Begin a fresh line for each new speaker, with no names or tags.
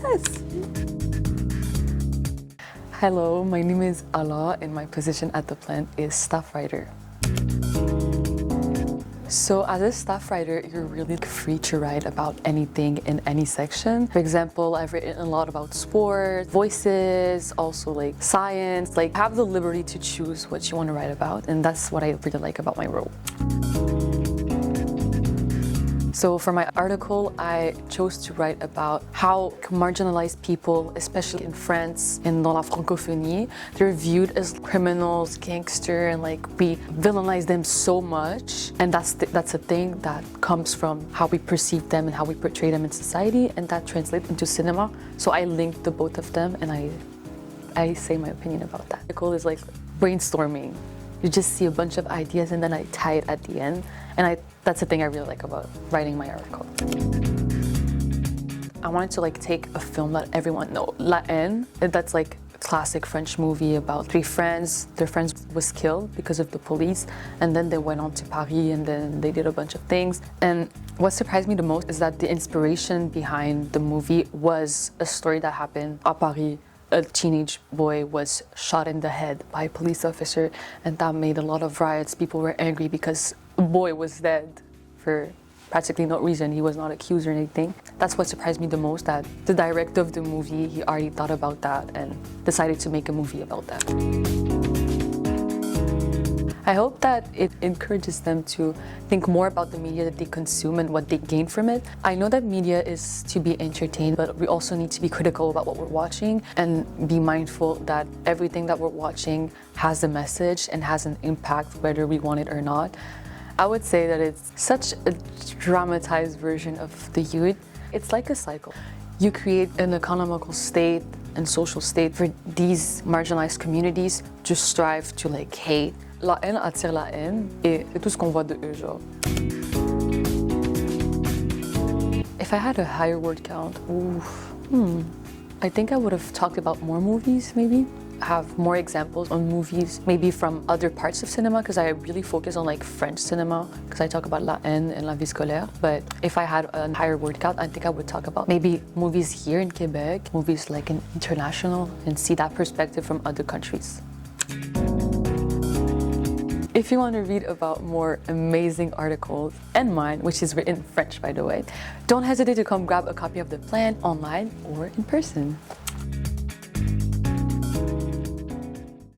Yes! Hello, my name is Alaa and my position at the plant is staff writer. So as a staff writer, you're really free to write about anything in any section. For example, I've written a lot about sports, voices, also like science. Like, have the liberty to choose what you want to write about, and that's what I really like about my role. So for my article, I chose to write about how marginalized people, especially in France and dans la francophonie, they're viewed as criminals, gangster, and like we villainize them so much. And that's a thing that comes from how we perceive them and how we portray them in society, and that translates into cinema. So I linked the both of them, and I say my opinion about that. The article is like brainstorming. You just see a bunch of ideas and then I tie it at the end. And that's the thing I really like about writing my article. I wanted to like take a film that everyone knows. La Haine, that's like a classic French movie about three friends. Their friend was killed because of the police, and then they went on to Paris and then they did a bunch of things. And what surprised me the most is that the inspiration behind the movie was a story that happened at Paris. A teenage boy was shot in the head by a police officer, and that made a lot of riots. People were angry because the boy was dead for practically no reason. He was not accused or anything. That's what surprised me the most, that the director of the movie, he already thought about that and decided to make a movie about that. I hope that it encourages them to think more about the media that they consume and what they gain from it. I know that media is to be entertained, but we also need to be critical about what we're watching and be mindful that everything that we're watching has a message and has an impact whether we want it or not. I would say that it's such a dramatized version of the youth. It's like a cycle. You create an economical state and social state for these marginalized communities to strive to like hate. La haine attire la haine, et c'est tout ce qu'on voit de eux, genre. If I had a higher word count, I think I would have talked about more movies, maybe. Have more examples on movies, maybe from other parts of cinema, because I really focus on like French cinema, because I talk about La Haine and La Vie Scolaire. But if I had a higher word count, I think I would talk about maybe movies here in Quebec, movies like international, and see that perspective from other countries. If you want to read about more amazing articles, and mine, which is written in French by the way, don't hesitate to come grab a copy of The Plan online or in person.